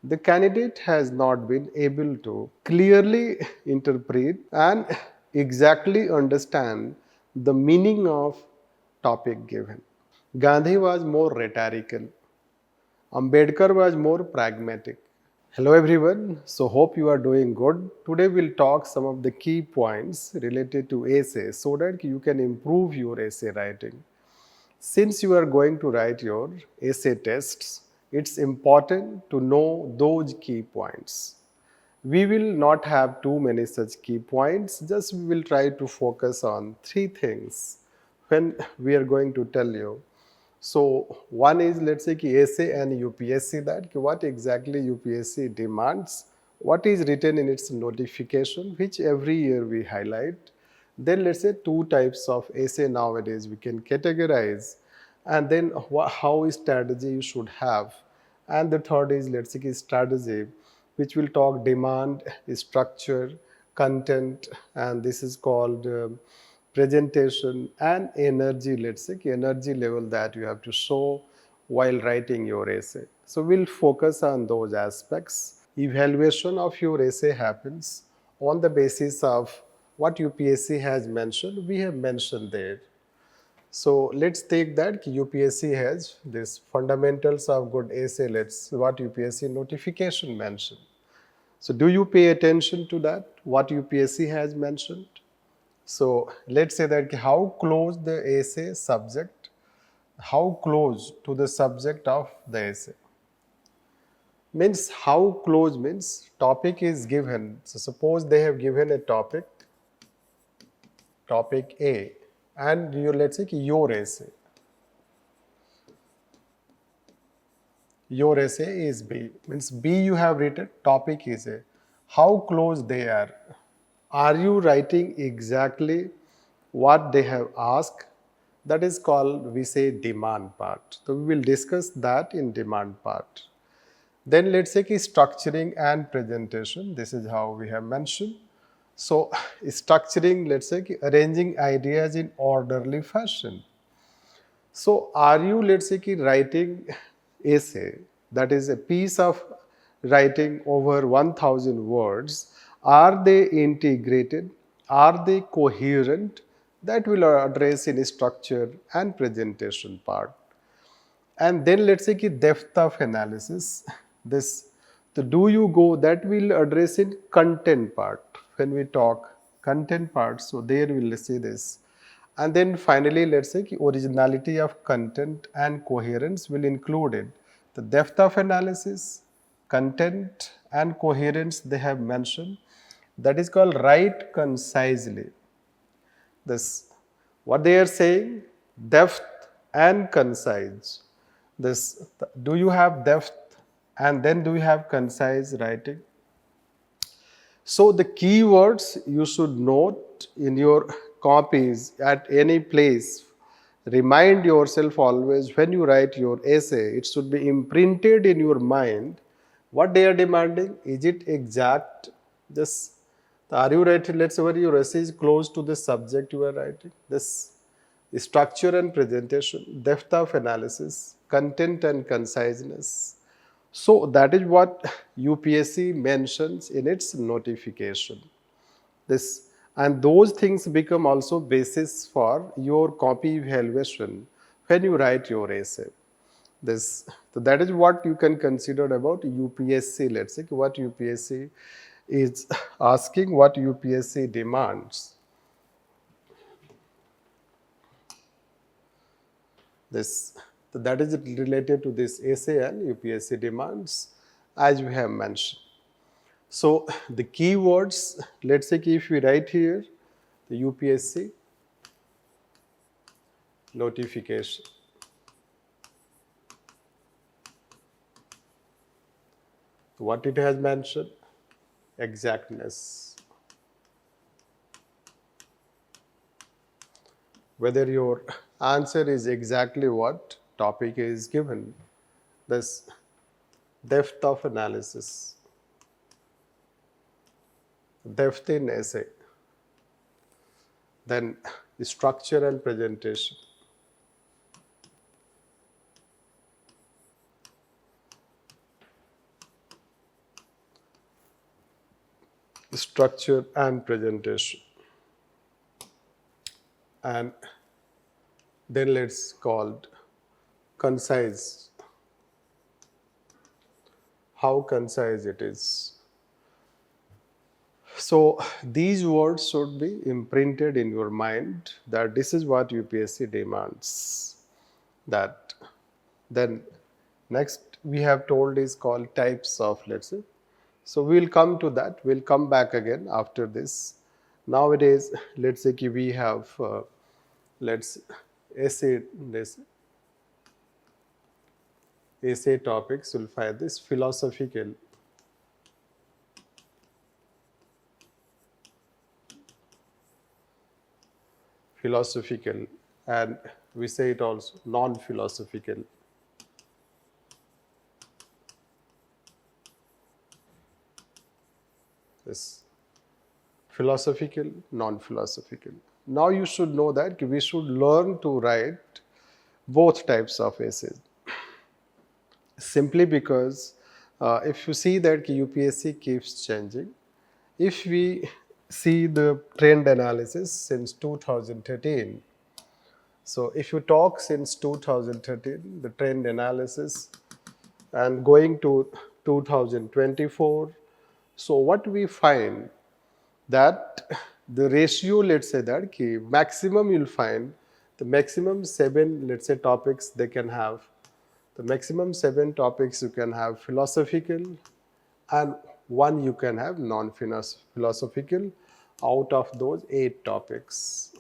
the candidate has not been able to clearly interpret and exactly understand the meaning of topic given. Gandhi was more rhetorical. Ambedkar was more pragmatic. Hello everyone. So hope you are doing good. Today we'll talk some of the key points related to essay so that you can improve your essay writing. Since you are going to write your essay tests, it's important to know those key points. We will not have too many such key points, just we will try to focus on three things when we are going to tell you. So one is, let's say, essay and UPSC, that what exactly UPSC demands, what is written in its notification, which every year we highlight. Then let's say two types of essay nowadays we can categorize, and then how strategy you should have. And the third is, let's say, strategy, which will talk demand, structure, content, and this is called presentation and energy, let's say, energy level that you have to show while writing your essay. So we'll focus on those aspects. Evaluation of your essay happens on the basis of what UPSC has mentioned, we have mentioned there. So let's take that UPSC has this fundamentals of good essay, let's what UPSC notification mentioned. So do you pay attention to that, what UPSC has mentioned? So let's say that how close the essay subject, how close to the subject of the essay. Means how close means topic is given. So suppose they have given a topic A, and you let's say your essay. Your essay is B. Means B you have written, topic is A. How close they are? Are you writing exactly what they have asked? That is called, we say, demand part. So we will discuss that in demand part. Then let's say structuring and presentation. This is how we have mentioned. So structuring, let's say arranging ideas in orderly fashion. So are you, let's say, writing essay, that is a piece of writing over 1000 words, are they integrated, are they coherent? That will address in structure and presentation part. And then let's say depth of analysis, this the do you go, that will address in content part when we talk content part. So there we'll see this. And then finally, let's say originality of content and coherence will include it. The depth of analysis, content and coherence they have mentioned. That is called write concisely. This what they are saying, depth and concise. This do you have depth and then do you have concise writing? So the keywords you should note in your copies at any place. Remind yourself always when you write your essay, it should be imprinted in your mind what they are demanding. Is it exact? Just are you writing, let's say your essay is close to the subject you are writing. This structure and presentation, depth of analysis, content and conciseness. So that is what UPSC mentions in its notification. This and those things become also basis for your copy evaluation when you write your essay. This so that is what you can consider about UPSC. Let's say what UPSC is asking, what UPSC demands. This so that is related to this essay and UPSC demands, as we have mentioned. So the keywords, let's say if we write here the UPSC notification. What it has mentioned? Exactness. Whether your answer is exactly what topic is given. This depth of analysis, depth in essay, then structure and presentation. structure and presentation. And then let's call concise. How concise it is. So these words should be imprinted in your mind that this is what UPSC demands. That then next we have told is called types of, let's say. So we'll come to that. We'll come back again after this. Nowadays, let's say we have let's essay topics. We'll find this philosophical. Philosophical, and we say it also non-philosophical. Yes, philosophical, non-philosophical. Now you should know that we should learn to write both types of essays. Simply because if you see that UPSC keeps changing, if we see the trend analysis since 2013, so if you talk since 2013, the trend analysis, and going to 2024, so what we find that the ratio, let's say that maximum you'll find the maximum 7, let's say, topics they can have. The maximum 7 topics you can have philosophical, and 1 you can have non-philosophical out of those 8 topics.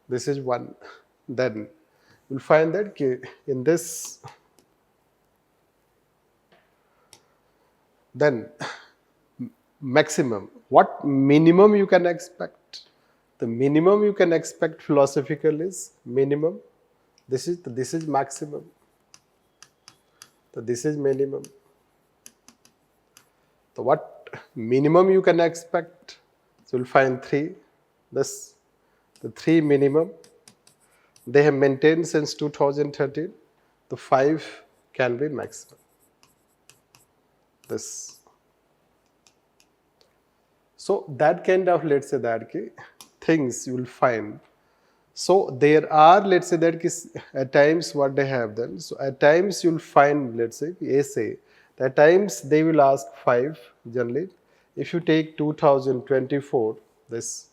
This is one. Then you'll find that in this, then maximum, what minimum you can expect? The minimum you can expect philosophical is minimum. This is maximum. So this is minimum. So what minimum you can expect? So you'll find 3. This, the 3 minimum they have maintained since 2013. The 5 can be maximum. This. So that kind of, let's say that things you will find. So there are, let's say that at times what they have done. So at times you'll find, let's say, essay. At times they will ask 5 generally. If you take 2024, this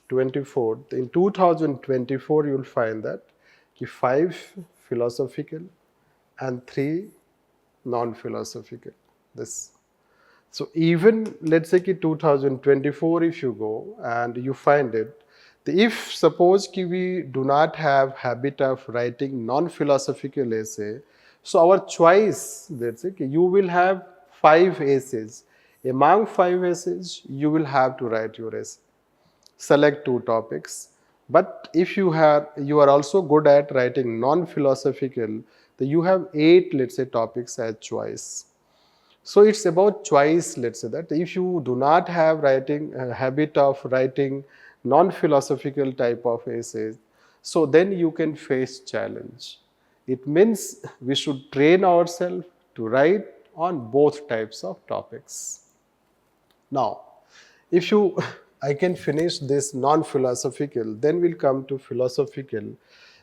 24, in 2024 you'll find that 5 philosophical and 3 non-philosophical. This. So even, let's say 2024, if you go and you find it, if suppose we do not have habit of writing non-philosophical essay, so our choice, let's say you will have 5 essays. Among 5 essays, you will have to write your essay. Select 2 topics. But if you are also good at writing non-philosophical, then you have 8, let's say, topics as choice. So it's about choice, let's say that. If you do not have habit of writing non-philosophical type of essays, so then you can face challenge. It means we should train ourselves to write on both types of topics. Now, if I can finish this non-philosophical, then we'll come to philosophical.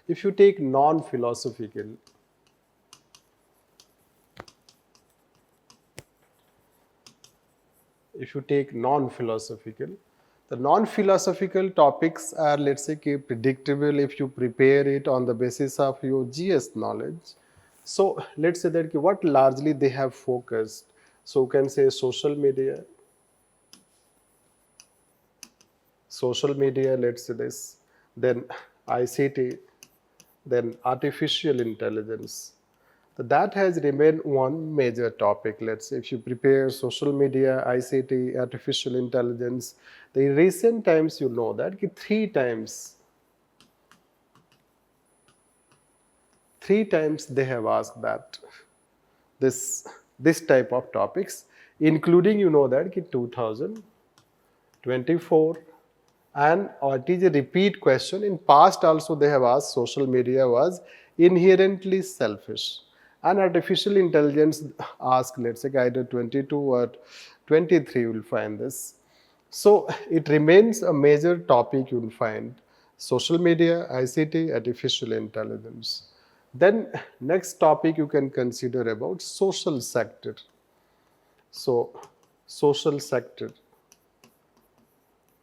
If you take non-philosophical, if you take non-philosophical, the non-philosophical topics are, let's say, predictable if you prepare it on the basis of your GS knowledge. So let's say that what largely they have focused. So you can say social media, let's say this, then ICT, then artificial intelligence. That has remained one major topic. Let's say if you prepare social media, ICT, artificial intelligence, the recent times you know that 3 times they have asked that this type of topics, including you know that 2024, and it is a repeat question. In past also they have asked social media was inherently selfish. And artificial intelligence ask, let's say either 22 or 23, you will find this. So it remains a major topic you will find. Social media, ICT, artificial intelligence. Then next topic you can consider about social sector. So social sector.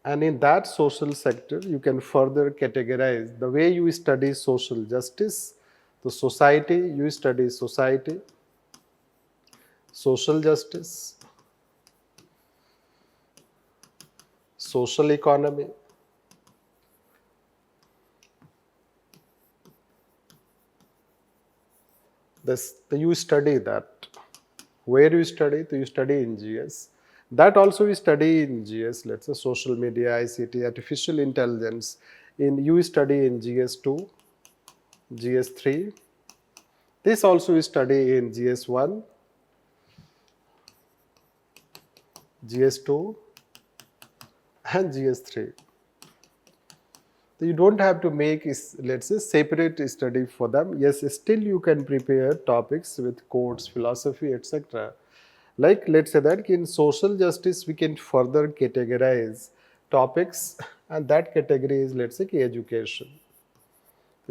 And in that social sector, you can further categorize the way you study social justice, the society, you study society, social justice, social economy, you study that. Where you study in GS. That also you study in GS, let's say social media, ICT, artificial intelligence. You study in GS2, GS3. This also you study in GS1, GS2, and GS3. So you don't have to make, let's say, separate study for them. Yes, still you can prepare topics with codes, philosophy, etc. Like, let's say that in social justice, we can further categorize topics, and that category is, let's say, education.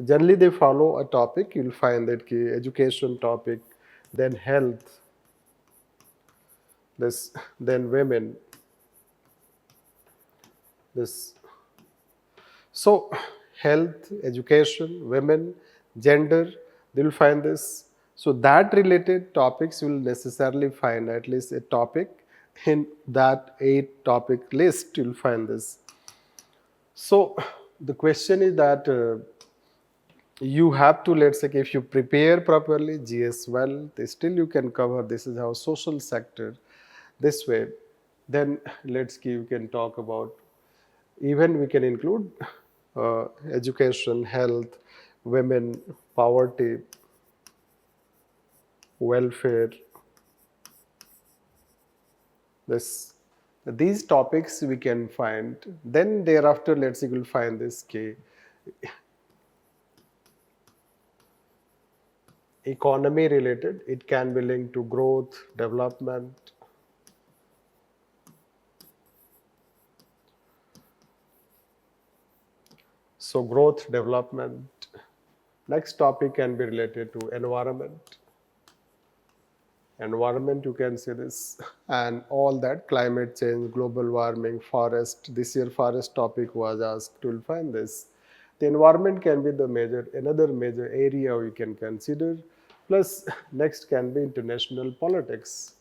Generally, they follow a topic. You'll find that education topic, then health, this, then women, this. So, health, education, women, gender, they will find this. So, that related topics you will necessarily find at least a topic in that 8 topic list. You'll find this. So, the question is that you have to, let's say, if you prepare properly, GS well, still you can cover. This is how social sector this way. Then you can talk about, even we can include education, health, women, poverty, welfare. These topics we can find. Then thereafter, let's say you'll find this economy related. It can be linked to growth, development. So growth, development. Next topic can be related to environment. Environment, you can see this, and all that, climate change, global warming, forest. This year forest topic was asked. You'll find this. The environment can be another major area we can consider. Plus, next can be international politics.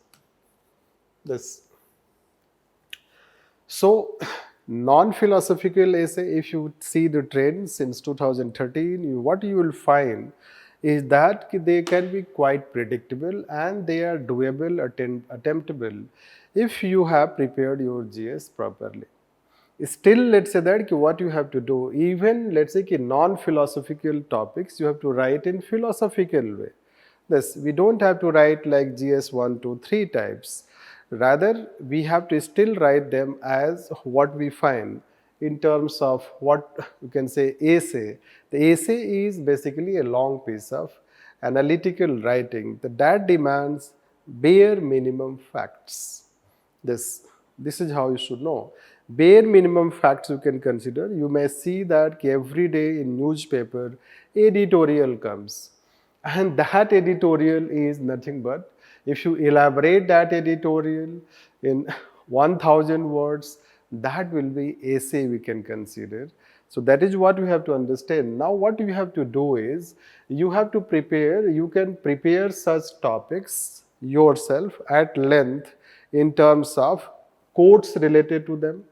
This. So, non-philosophical essay, if you see the trend since 2013, what you will find is that they can be quite predictable and they are doable, attemptable if you have prepared your GS properly. Still, let's say that what you have to do, even let's say non-philosophical topics, you have to write in philosophical way. This, we don't have to write like GS 1, 2, 3 types. Rather, we have to still write them as what we find in terms of what you can say essay. The essay is basically a long piece of analytical writing that demands bare minimum facts. This is how you should know. Bare minimum facts you can consider. You may see that every day in newspaper editorial comes, and that editorial is nothing but, if you elaborate that editorial in 1000 words, that will be essay we can consider. So that is what you have to understand. Now what you have to do is, you have to prepare, you can prepare such topics yourself at length in terms of quotes related to them,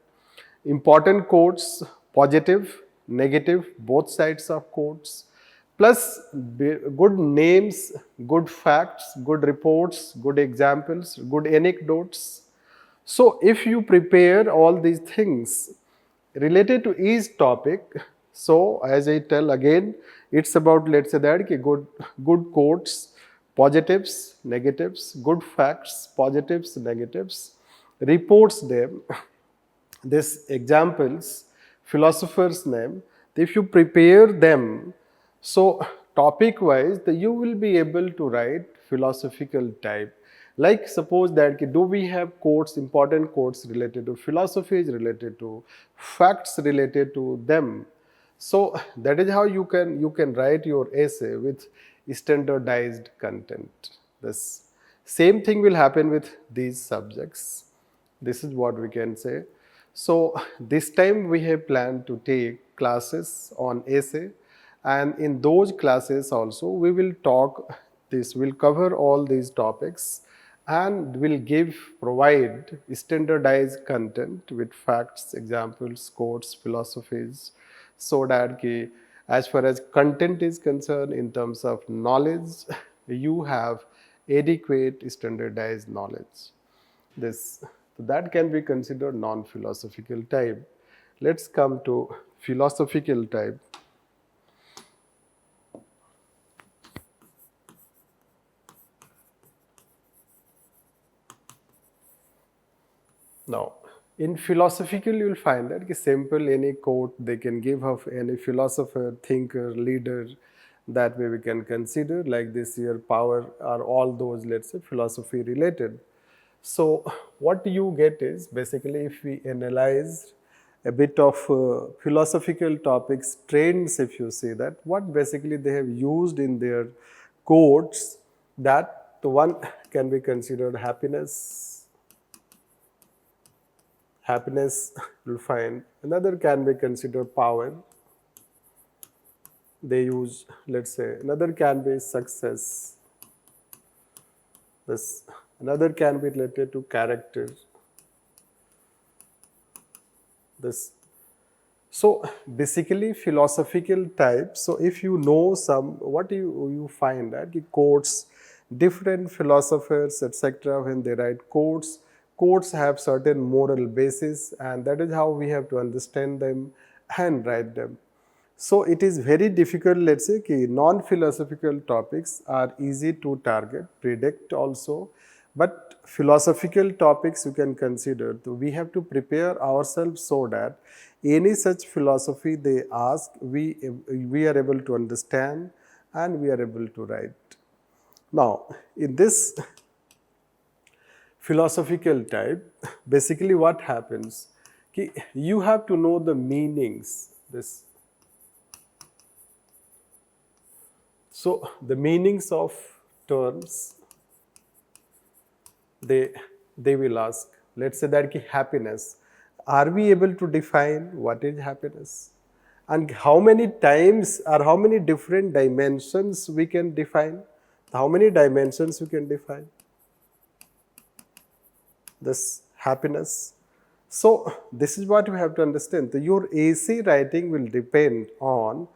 important quotes, positive, negative, both sides of quotes, plus good names, good facts, good reports, good examples, good anecdotes. So if you prepare all these things related to each topic, so as I tell again, it's about, let's say that good quotes, positives, negatives, good facts, positives, negatives, reports them, these examples, philosophers name. If you prepare them, so topic wise, you will be able to write philosophical type. Like suppose that do we have quotes, important quotes related to philosophies, related to facts related to them. So that is how you can write your essay with standardized content. This same thing will happen with these subjects. This is what we can say. So this time we have planned to take classes on essay, and in those classes also we will talk this, will cover all these topics and will provide standardized content with facts, examples, quotes, philosophies, so that as far as content is concerned, in terms of knowledge, you have adequate standardized knowledge. This that can be considered non-philosophical type. Let's come to philosophical type. Now, in philosophical, you will find that simple any quote they can give of any philosopher, thinker, leader, that way we can consider, like this year power are all those, let's say, philosophy related. So what you get is basically, if we analyze a bit of philosophical topics, trends, if you see that, what basically they have used in their quotes, that the one can be considered happiness. Happiness, you'll find. Another can be considered power. They use, let's say, another can be success. This another can be related to character. This. So basically philosophical type. So if you know some, what you find that quotes, different philosophers, etc., when they write quotes have certain moral basis, and that is how we have to understand them and write them. So it is very difficult, let's say, non-philosophical topics are easy to target, predict also, but philosophical topics you can consider. So we have to prepare ourselves so that any such philosophy they ask, we are able to understand and we are able to write. Now, in this philosophical type, basically what happens, you have to know the meanings. So the meanings of terms, they will ask, let's say that happiness. Are we able to define what is happiness? And how many times or how many different dimensions we can define? How many dimensions we can define this happiness? So this is what you have to understand. So your essay writing will depend on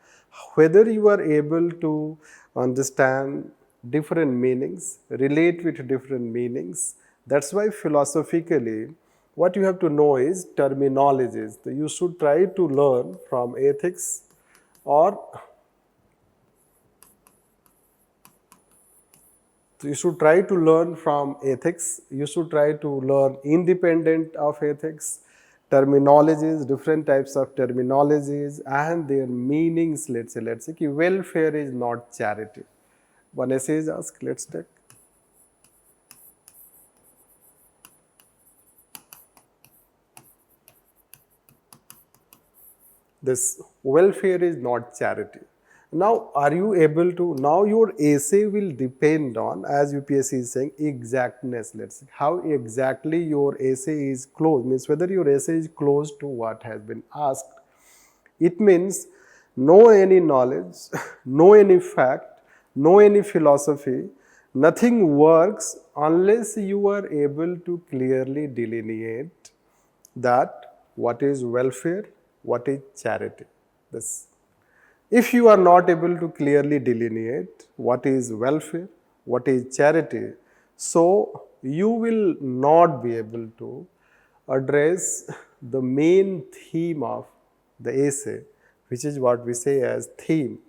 whether you are able to understand different meanings, relate with different meanings. That's why philosophically, what you have to know is terminologies. You should try to learn from ethics, or you should try to learn from ethics. You should try to learn independent of ethics, terminologies, different types of terminologies and their meanings. Let's say welfare is not charity. One essay is asked, let's take. This welfare is not charity. Now, are you able to, now your essay will depend on, as UPSC is saying, exactness. Let's see how exactly your essay is close, means whether your essay is close to what has been asked. It means know any knowledge, know any fact, know any philosophy. Nothing works unless you are able to clearly delineate that what is welfare, what is charity. This. If you are not able to clearly delineate what is welfare, what is charity, so you will not be able to address the main theme of the essay, which is what we say as theme.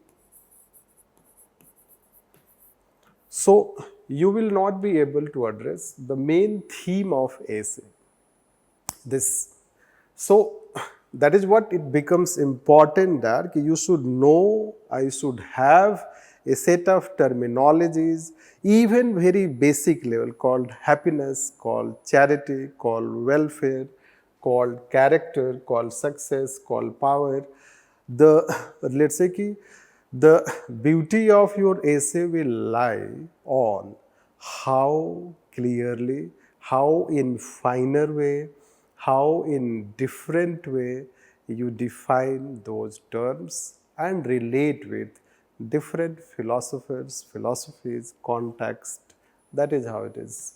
So you will not be able to address the main theme of essay. So that is what it becomes important that you should know, I should have a set of terminologies, even very basic level, called happiness, called charity, called welfare, called character, called success, called power. The let's say ki, the beauty of your essay will lie on how clearly, how in finer way, how in different way you define those terms and relate with different philosophers, philosophies, context. That is how it is.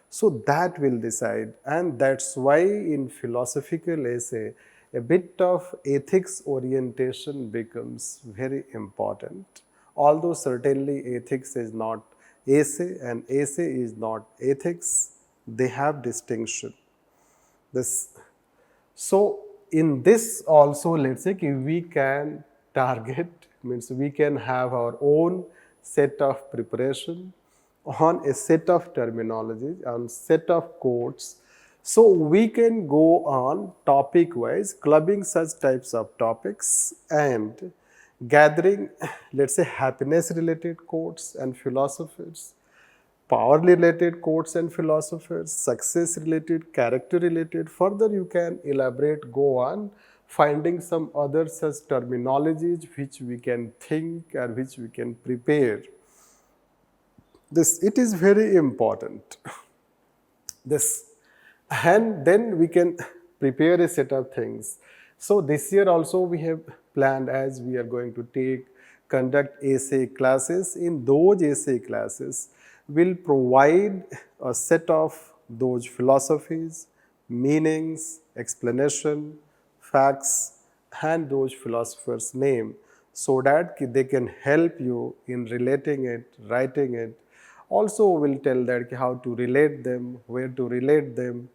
So that will decide, and that's why in philosophical essay, a bit of ethics orientation becomes very important. Although certainly ethics is not essay and essay is not ethics, they have distinction. This so in this also, let's say we can target, means we can have our own set of preparation on a set of terminologies, on set of codes. So we can go on topic wise, clubbing such types of topics and gathering, let's say, happiness related quotes and philosophers, power related quotes and philosophers, success related, character related. Further, you can elaborate, go on, finding some other such terminologies which we can think or which we can prepare. This, it is very important. This, and then we can prepare a set of things. So this year also we have planned, as we are going to conduct essay classes. In those essay classes, we'll provide a set of those philosophies, meanings, explanation, facts, and those philosophers' name, so that they can help you in relating it, writing it. Also, we'll tell that how to relate them, where to relate them,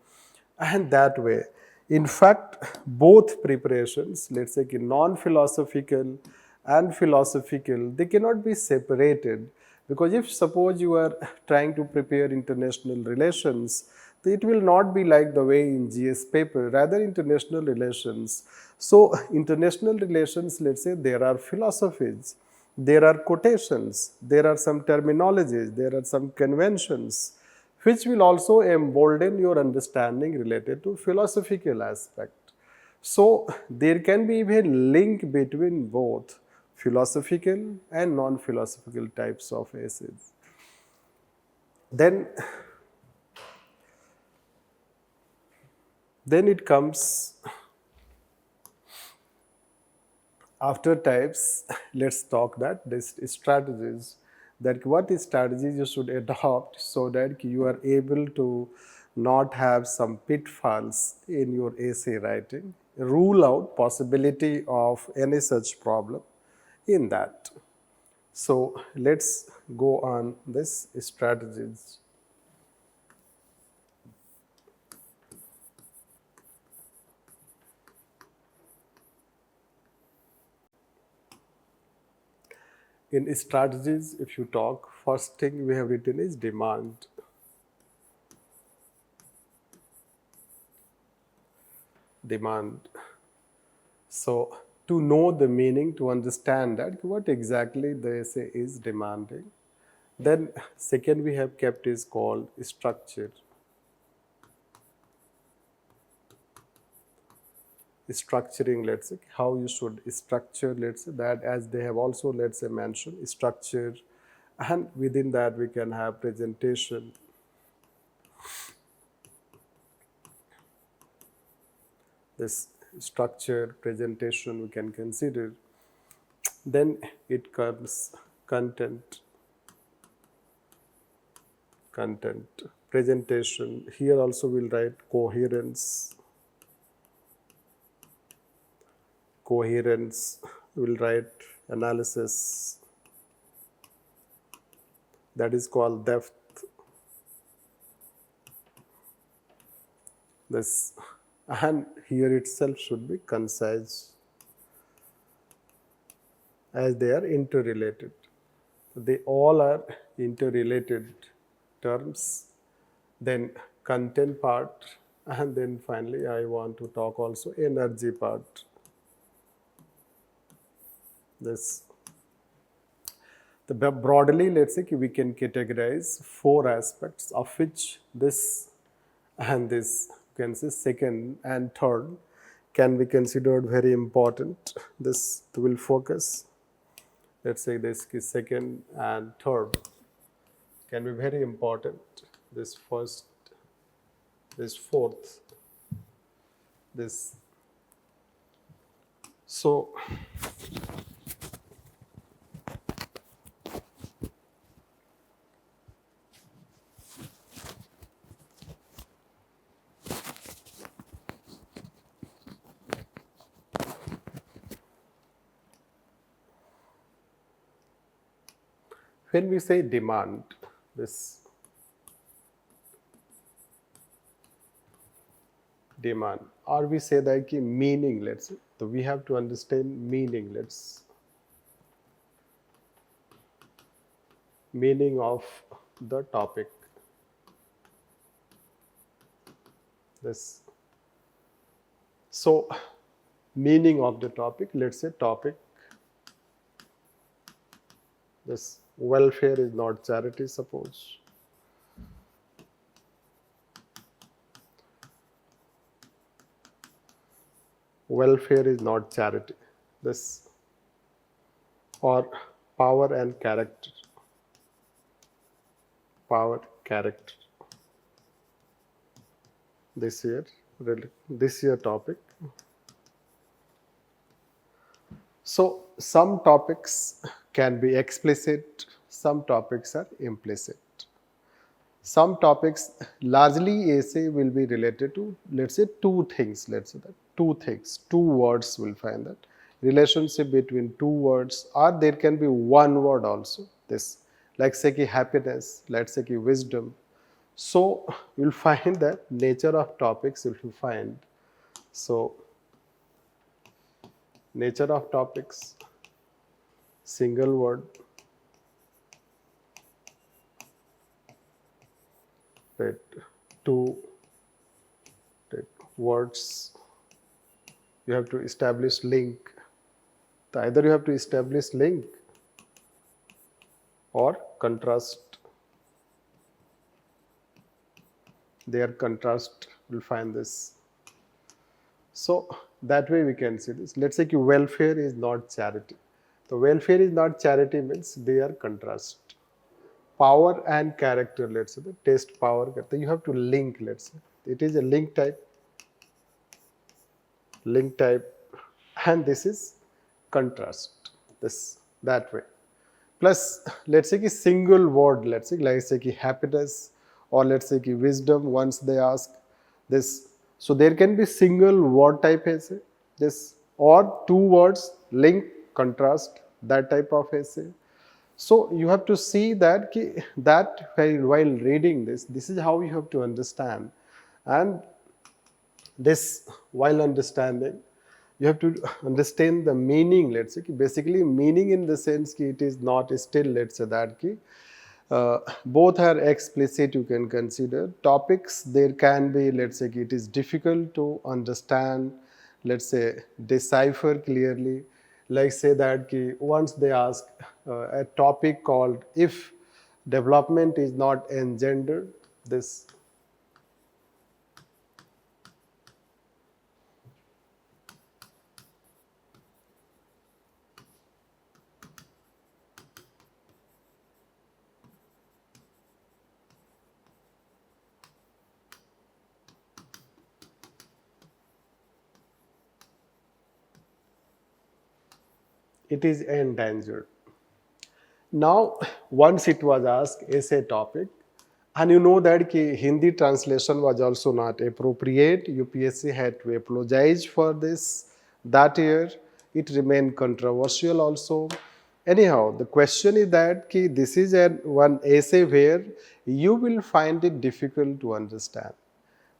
and that way. In fact, both preparations, let's say non-philosophical and philosophical, they cannot be separated, because if suppose you are trying to prepare international relations, it will not be like the way in GS paper, rather international relations. So international relations, let's say there are philosophies, there are quotations, there are some terminologies, there are some conventions, which will also embolden your understanding related to philosophical aspect. So there can be even link between both philosophical and non-philosophical types of essays. Then it comes after types. Let's talk that this strategies, that what strategies you should adopt so that you are able to not have some pitfalls in your essay writing, rule out possibility of any such problem in that. So let's go on this strategies. In strategies, if you talk, first thing we have written is demand. Demand. So to know the meaning, to understand that what exactly the essay is demanding. Then second we have kept is called structure. Structuring, let's say, how you should structure, let's say, that, as they have also, let's say, mentioned structure, and within that we can have presentation. This structure, presentation we can consider. Then it comes content. Content, presentation. Here also we'll write coherence. Coherence, we'll write analysis. That is called depth. This, and here itself should be concise, as they are interrelated. They all are interrelated terms. Then content part, and then finally I want to talk also energy part. This. Broadly, let's say we can categorize four aspects, of which this and this, you can say second and third, can be considered very important. This will focus. Let's say this is second and third can be very important. This first, this fourth, this. So when we say demand, this demand, or we say that ki meaning, let's say, so we have to understand meaning. Meaning of the topic. This. So meaning of the topic, let's say topic, this welfare is not charity, suppose. Welfare is not charity. This, or power and character. Power, character. This year topic. So some topics can be explicit, some topics are implicit. Some topics, largely essay will be related to, let's say, two things. Let's say that two things, two words will find that. Relationship between two words, or there can be one word also. This, like say ki happiness, let's say ki wisdom. So you'll find that nature of topics if you find. So nature of topics, single word, right, two, right, words. You have to establish link. Either you have to establish link or contrast. Their contrast will find this. So that way we can see this. Let's say ki welfare is not charity. So welfare is not charity means they are contrast. Power and character, let's say the test power. You have to link, let's say. It is a link type, and this is contrast. This, that way. Plus, let's say ki single word, let's say, like say ki happiness, or let's say ki wisdom, once they ask this. So there can be single word type essay, this, or two words, link, contrast, that type of essay. So you have to see that while reading this is how you have to understand. And this, while understanding, you have to understand the meaning, let's say, basically meaning in the sense that it is not still, let's say that both are explicit, you can consider. Topics, there can be, let's say, it is difficult to understand, let's say, decipher clearly. Like say that once they ask a topic called if development is not engendered, this. It is endangered. Now, once it was asked essay topic, and you know that Hindi translation was also not appropriate. UPSC had to apologize for this that year. It remained controversial also. Anyhow, the question is that this is one essay where you will find it difficult to understand.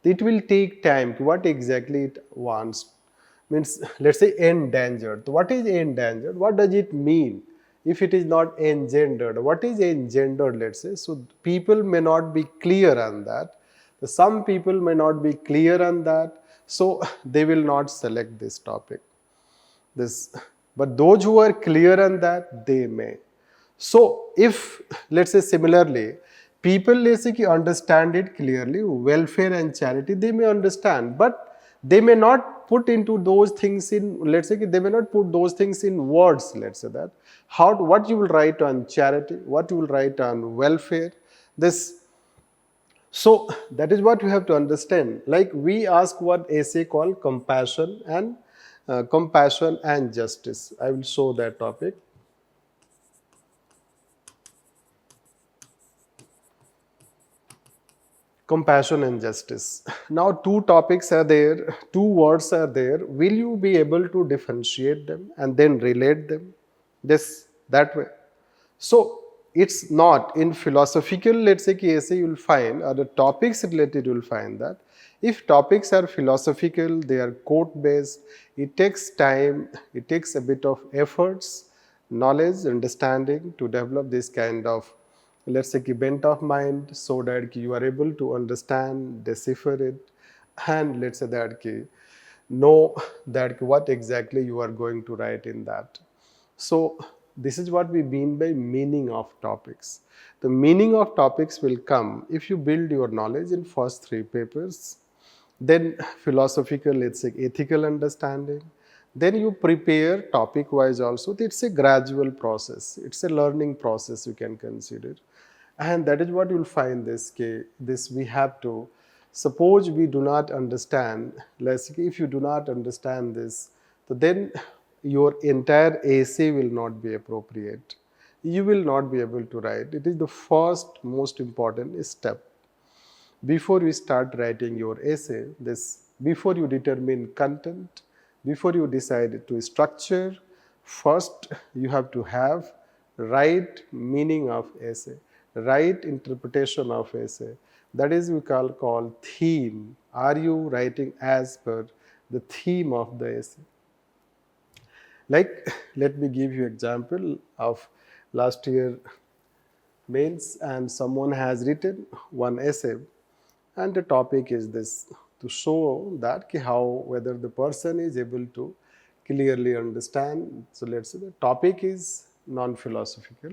It will take time. What exactly it wants means, let's say endangered. What is endangered? What does it mean? If it is not engendered, what is engendered, let's say? So people may not be clear on that. Some people may not be clear on that, so they will not select this topic. But those who are clear on that, they may. So if, let's say similarly, people let's say understand it clearly, welfare and charity, they may understand, but they may not put into those things in, let's say they may not put those things in words, let's say that. How, what you will write on charity, what you will write on welfare, this. So that is what you have to understand. Like we ask what essay called compassion and justice. I will show that topic. Compassion and justice. Now two topics are there, two words are there. Will you be able to differentiate them and then relate them? This, that way. So it's not in philosophical, let's say essay you will find, or the topics related you will find that if topics are philosophical, they are quote based, it takes time, it takes a bit of efforts, knowledge, understanding to develop this kind of, let's say bent of mind, so that you are able to understand, decipher it, and let's say that know that what exactly you are going to write in that. So this is what we mean by meaning of topics. The meaning of topics will come if you build your knowledge in first three papers, then philosophical, let's say ethical understanding, then you prepare topic wise also. It's a gradual process, it's a learning process you can consider, and that is what you'll find this we have to, suppose we do not understand, let's say if you do not understand this, so then your entire essay will not be appropriate, you will not be able to write. It is the first most important step before you start writing your essay. This, before you determine content, before you decide to structure, first you have to have right meaning of essay, right interpretation of essay. That is we call theme. Are you writing as per the theme of the essay? Like let me give you example of last year mains, and someone has written one essay, and the topic is this, to show that how whether the person is able to clearly understand. So let's say the topic is non-philosophical,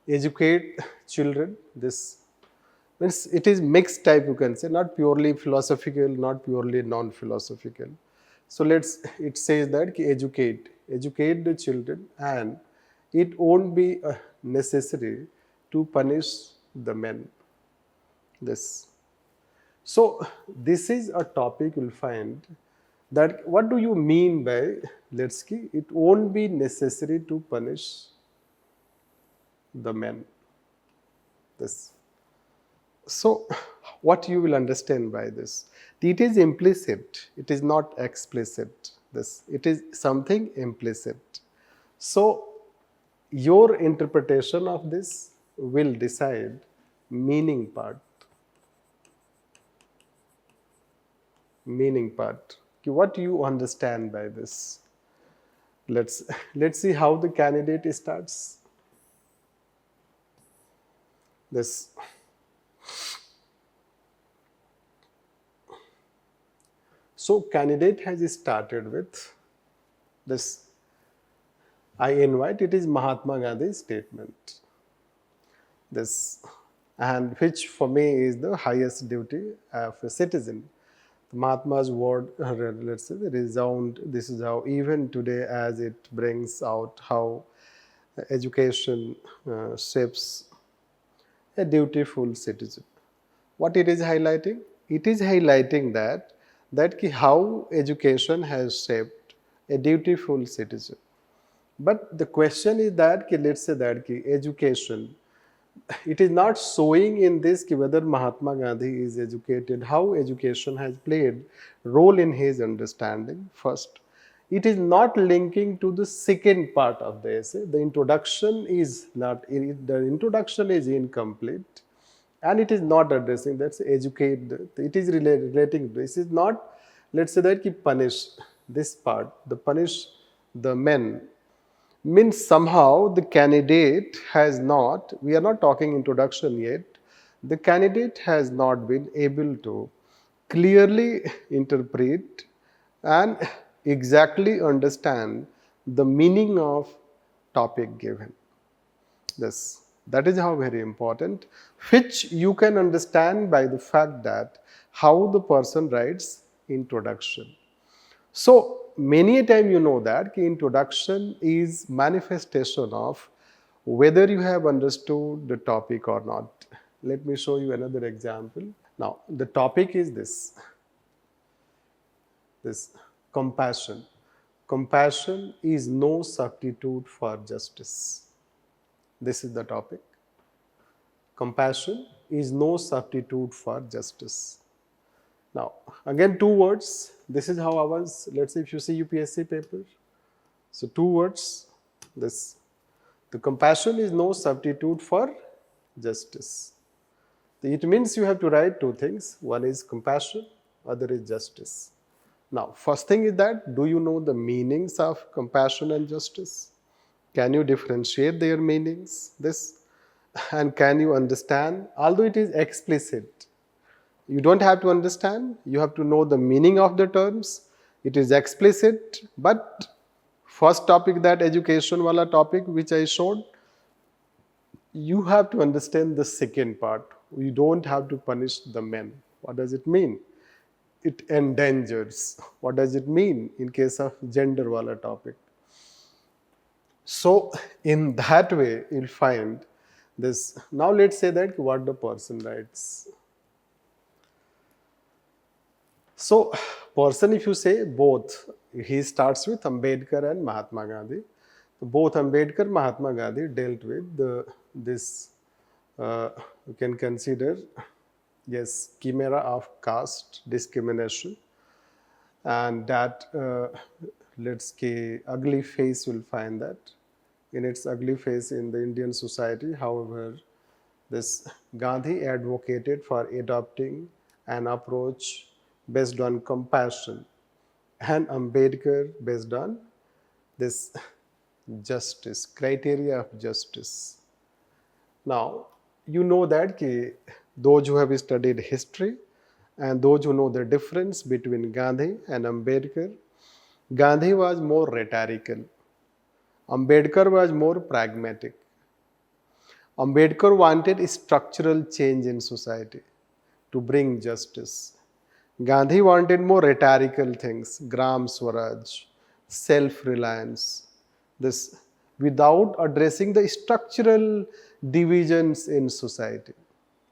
educate children. This means it is mixed type, you can say, not purely philosophical, not purely non-philosophical. So it says that educate the children, and it won't be necessary to punish the men. This, so this is a topic you'll find that what do you mean by, let's see, it won't be necessary to punish the men. This. So what you will understand by this? It is implicit, it is not explicit. This, it is something implicit. So your interpretation of this will decide meaning part. Meaning part. What you understand by this? Let's see how the candidate starts. This. So candidate has started with this. I invite, it is Mahatma Gandhi's statement. This, and which for me is the highest duty of a citizen. Mahatma's word, let's say, resound. This is how even today, as it brings out how education shapes a dutiful citizen. What it is highlighting? It is highlighting that how education has shaped a dutiful citizen. But the question is that let's say that education, it is not showing in this whether Mahatma Gandhi is educated, how education has played role in his understanding. First, it is not linking to the second part of the essay. The introduction is not, the introduction is incomplete, and it is not addressing that's educate. It is relating. This is not, let's say that punish this part, the punish the men, means somehow the candidate has not, we are not talking introduction yet, the candidate has not been able to clearly interpret and exactly understand the meaning of topic given. This. That is how very important, which you can understand by the fact that how the person writes introduction. So many a time you know that introduction is manifestation of whether you have understood the topic or not. Let me show you another example. Now the topic is this compassion. Compassion is no substitute for justice. This is the topic. Compassion is no substitute for justice. Now, again, two words. This is how I was, let's say if you see UPSC paper. So, two words. This. The compassion is no substitute for justice. It means you have to write two things. One is compassion, other is justice. Now, first thing is that, do you know the meanings of compassion and justice? Can you differentiate their meanings? This. And can you understand? Although it is explicit, you don't have to understand. You have to know the meaning of the terms. It is explicit, but first topic, that education wala topic which I showed, you have to understand the second part. You don't have to punish the men. What does it mean? It endangers. What does it mean in case of gender wala topic? So in that way, you'll find this. Now let's say that what the person writes. So person, if you say both, he starts with Ambedkar and Mahatma Gandhi. Both Ambedkar, Mahatma Gandhi dealt with this, you can consider, yes, chimera of caste discrimination, and that, let's say, ugly face, you'll find that in its ugly face in the Indian society. However, this Gandhi advocated for adopting an approach based on compassion, and Ambedkar based on this justice, criteria of justice. Now, you know that those who have studied history and those who know the difference between Gandhi and Ambedkar, Gandhi was more rhetorical. Ambedkar was more pragmatic. Ambedkar wanted a structural change in society to bring justice. Gandhi wanted more rhetorical things, Gram Swaraj, self-reliance, this, without addressing the structural divisions in society.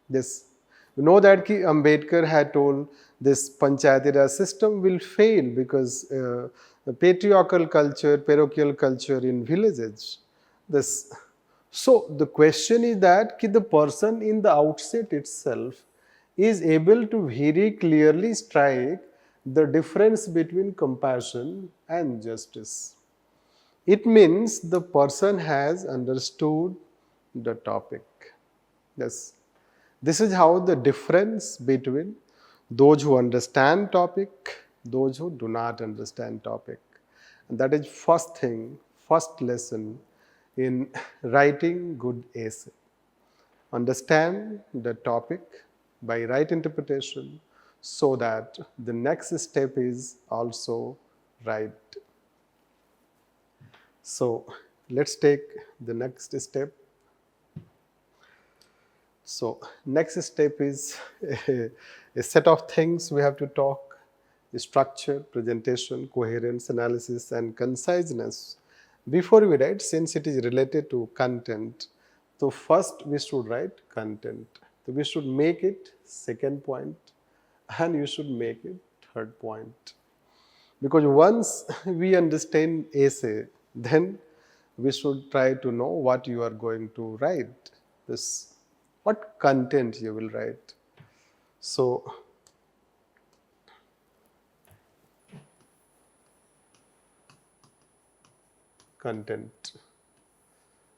This, you know that Ambedkar had told this Panchayati Raj system will fail because the patriarchal culture, parochial culture in villages. This. So the question is that the person in the outset itself is able to very clearly strike the difference between compassion and justice. It means the person has understood the topic. Yes. This is how the difference between those who understand topic, those who do not understand topic. And that is first thing, first lesson in writing good essay. Understand the topic by right interpretation so that the next step is also right. So let's take the next step. So next step is a set of things we have to talk: structure, presentation, coherence, analysis, and conciseness. Before we write, since it is related to content, so first we should write content. So we should make it second point, and you should make it third point. Because once we understand essay, then we should try to know what you are going to write. What content you will write. So content.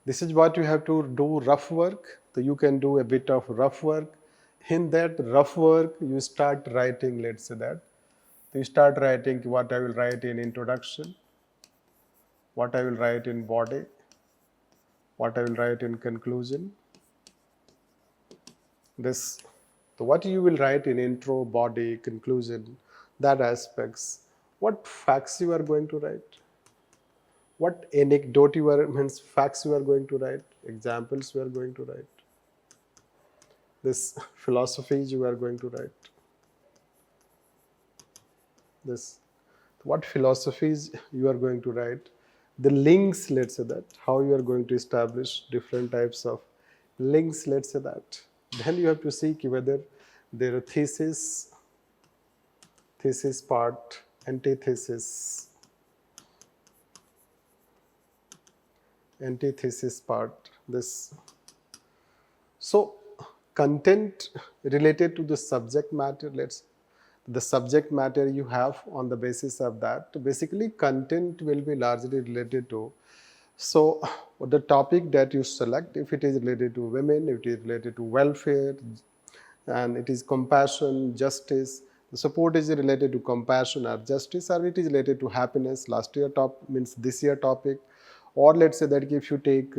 This is what you have to do, rough work. So you can do a bit of rough work. In that rough work, you start writing, let's say that. You start writing what I will write in introduction, what I will write in body, what I will write in conclusion. This, so what you will write in intro, body, conclusion, that aspects. What facts you are going to write? What anecdote you are, means facts you are going to write, examples you are going to write, this philosophies you are going to write, this what philosophies you are going to write, the links, let's say that, how you are going to establish different types of links, let's say that. Then you have to see whether there are thesis part, antithesis part, this. So content related to the subject matter, let's, the subject matter you have, on the basis of that, basically content will be largely related to, so the topic that you select, if it is related to women, if it is related to welfare, and it is compassion, justice, the support is related to compassion or justice, or it is related to happiness, last year top means this year topic, or let's say that if you take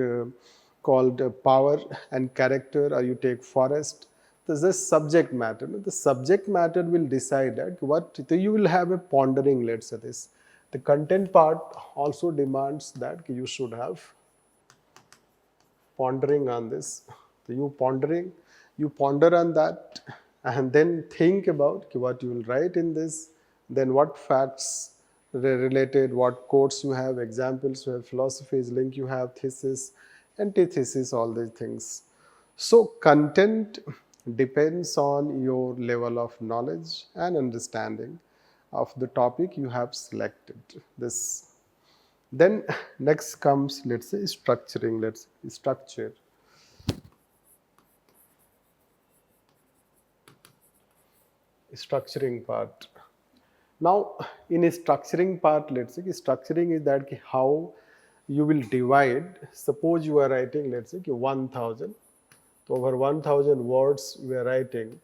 called power and character, or you take forest, this is subject matter. The subject matter will decide that what you will have a pondering, let's say this. The content part also demands that you should have pondering on this. So you ponder on that, and then think about what you will write in this, then what facts related, what quotes you have, examples you have, philosophies, link you have, thesis, antithesis, all these things. So content depends on your level of knowledge and understanding of the topic you have selected. This. Then next comes, let's say, structuring. Let's structure. Structuring part. Now, in a structuring part, let's say, structuring is that how you will divide. Suppose you are writing, let's say, 1,000. So over 1,000 words you are writing.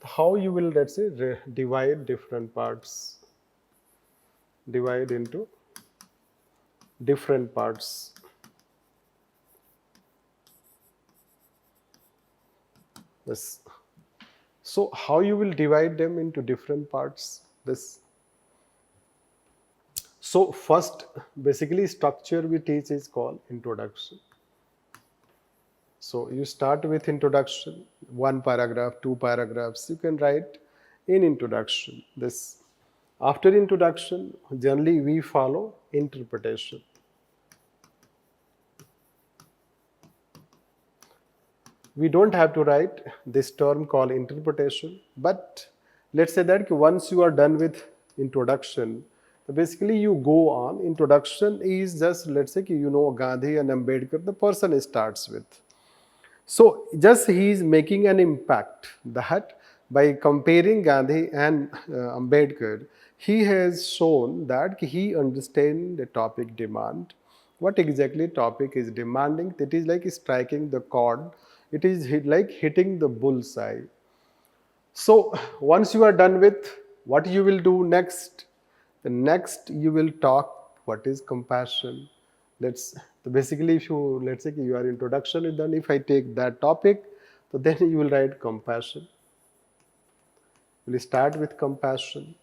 How you will, let's say, divide different parts. Divide into different parts. This. So how you will divide them into different parts? This. So first, basically, structure we teach is called introduction. So you start with introduction, 1 paragraph, 2 paragraphs. You can write in introduction. This. After introduction, generally we follow interpretation. We don't have to write this term called interpretation, but let's say that once you are done with introduction, basically you go on. Introduction is just, let's say, Gandhi and Ambedkar, the person starts with. So just he is making an impact that by comparing Gandhi and Ambedkar, he has shown that he understands the topic demand. What exactly topic is demanding? That is like striking the chord. It is like hitting the bullseye. So once you are done with, what you will do next? The next you will talk what is compassion. Basically, if you, let's say your introduction is done, if I take that topic, so then you will write compassion. You will start with compassion,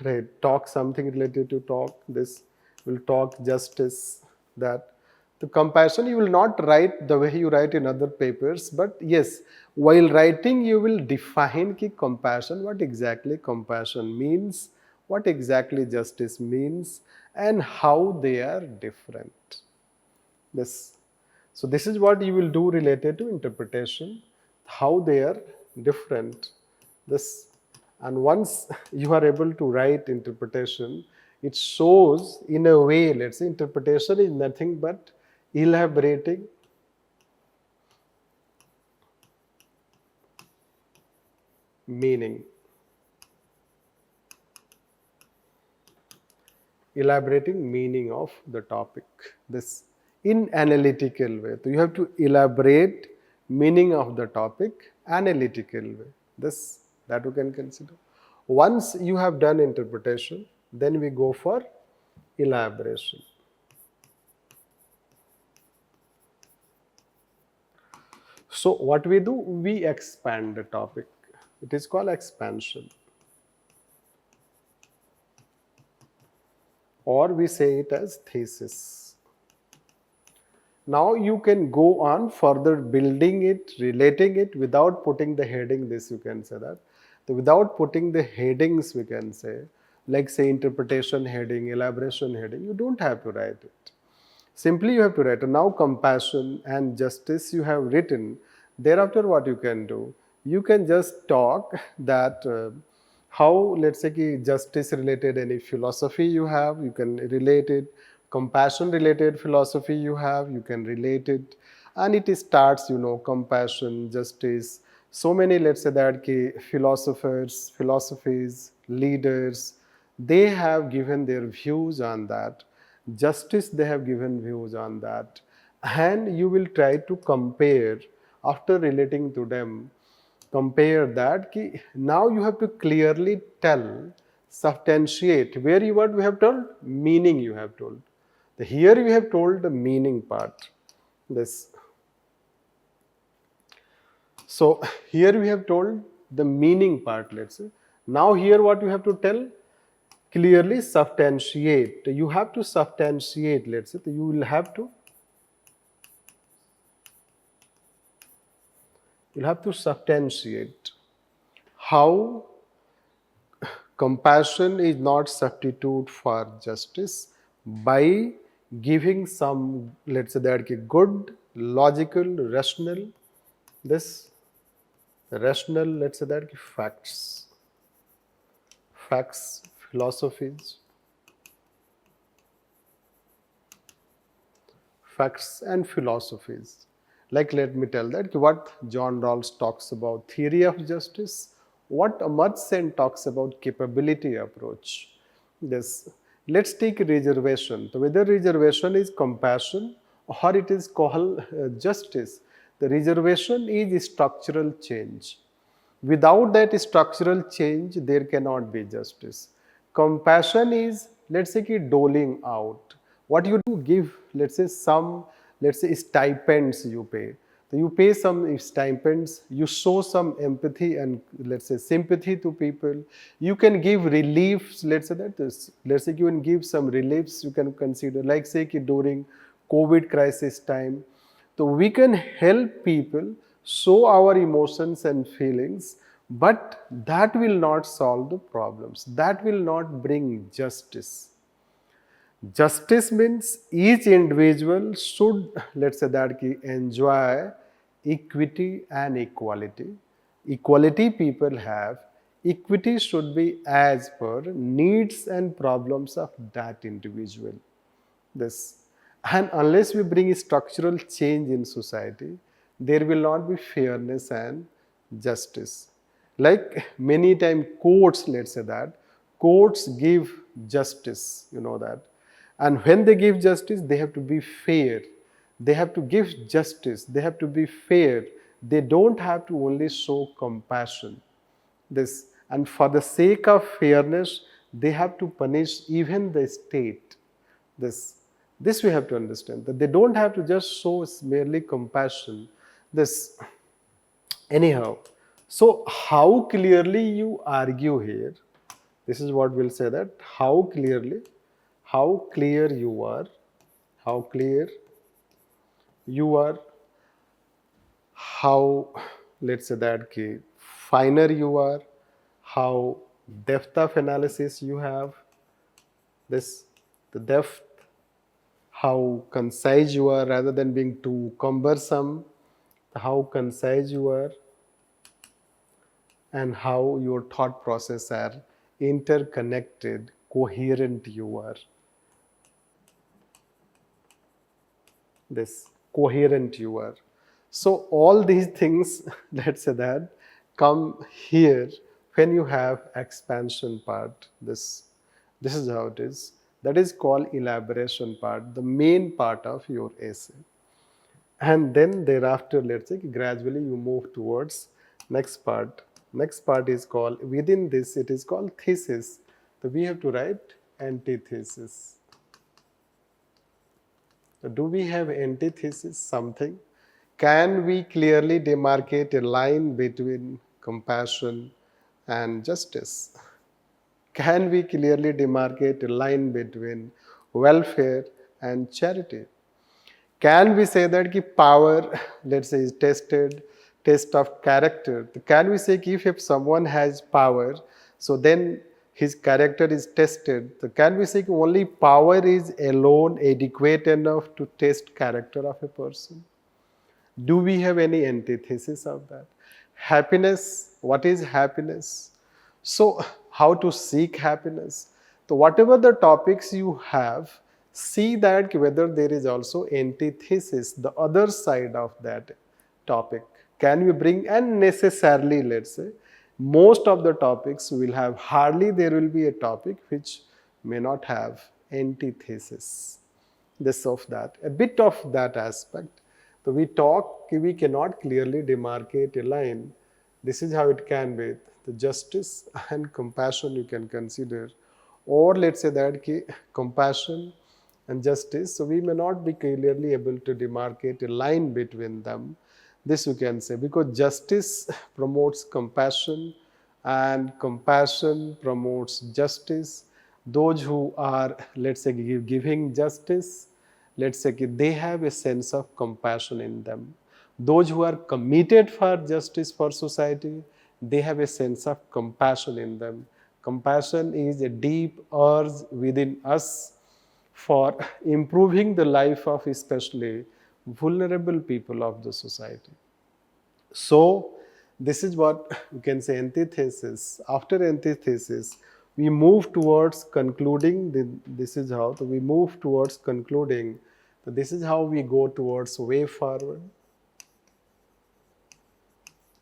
right? Talk something related to talk. This will talk justice. That the compassion you will not write the way you write in other papers, but yes, while writing you will define compassion, what exactly compassion means, what exactly justice means, and how they are different. This. So this is what you will do related to interpretation, how they are different. This. And once you are able to write interpretation, it shows in a way, let's say, interpretation is nothing but elaborating meaning. Elaborating meaning of the topic. This in analytical way. So you have to elaborate meaning of the topic analytical way. This that you can consider. Once you have done interpretation, then we go for elaboration. So what we do, we expand the topic. It is called expansion. or we say it as thesis. Now you can go on further building it, relating it without putting the heading. This you can say that. Without putting the headings, we can say, like say interpretation heading, elaboration heading, you don't have to write it. Simply you have to write. Now compassion and justice you have written. Thereafter what you can do? You can just talk that how, let's say ki justice related any philosophy you have, you can relate it. Compassion related philosophy you have, you can relate it. And it starts, compassion, justice. So many, let's say that ki philosophers, philosophies, leaders, they have given their views on that. Justice, they have given views on that. And you will try to compare after relating to them, compare that ki now you have to clearly tell, substantiate where you what we have told, meaning you have told. Here we have told the meaning part. This, so here we have told the meaning part, let's say. Now here what you have to tell, clearly substantiate. You have to substantiate, let's say. You will have to, you'll have to substantiate how compassion is not substitute for justice by giving some, let's say that good, logical, rational, this rational, let's say that facts, philosophies, facts and philosophies. Like let me tell that what John Rawls talks about theory of justice, what Amartya talks about capability approach. This, let's take reservation. So whether reservation is compassion or it is called justice, the reservation is structural change. Without that structural change, there cannot be justice. Compassion is, let's say, doling out. What you do, give, let's say, some, let's say, stipends you pay. So you pay some stipends, you show some empathy and, let's say, sympathy to people. You can give reliefs, let's say that, let's say you can give some reliefs you can consider, like say during COVID crisis time. So we can help people show our emotions and feelings, but that will not solve the problems. That will not bring justice. Justice means each individual should, let's say that, enjoy equity and equality. Equality people have, equity should be as per needs and problems of that individual. This, and unless we bring a structural change in society, there will not be fairness and justice. Like many times courts, let's say that, courts give justice, you know that. And when they give justice, they have to be fair. They have to give justice. They have to be fair. They don't have to only show compassion. This, and for the sake of fairness, they have to punish even the state. This we have to understand, that they don't have to just show merely compassion. This, anyhow. So how clearly you argue here, this is what we'll say, that how clearly, how clear you are, how clear you are, how, let's say that finer you are, how depth of analysis you have, this, the depth, how concise you are rather than being too cumbersome, how concise you are, and how your thought process are interconnected, coherent you are. This, coherent you are. So all these things, let's say that, come here when you have expansion part. This is how it is. That is called elaboration part, the main part of your essay. And then thereafter, let's say, gradually you move towards next part. Next part is called, within this, it is called thesis. So we have to write antithesis. So do we have antithesis, something? Can we clearly demarcate a line between compassion and justice? Can we clearly demarcate a line between welfare and charity? Can we say that ki power, let's say, is tested, test of character? Can we say ki if someone has power, so then his character is tested? So can we say ki only power is alone adequate enough to test character of a person? Do we have any antithesis of that? Happiness, what is happiness? So, how to seek happiness? So, whatever the topics you have, see that whether there is also antithesis, the other side of that topic. Can we bring, and necessarily, let's say, most of the topics will have, hardly there will be a topic which may not have antithesis. This of that, a bit of that aspect. So we talk, we cannot clearly demarcate a line. This is how it can be. The justice and compassion you can consider. Or let's say that compassion and justice. So we may not be clearly able to demarcate a line between them. This you can say, because justice promotes compassion and compassion promotes justice. Those who are, let's say, giving justice, let's say, they have a sense of compassion in them. Those who are committed for justice for society, they have a sense of compassion in them. Compassion is a deep urge within us for improving the life of especially vulnerable people of the society. So, this is what we can say antithesis. After antithesis, we move towards concluding. This is how we move towards concluding. This is how we go towards way forward.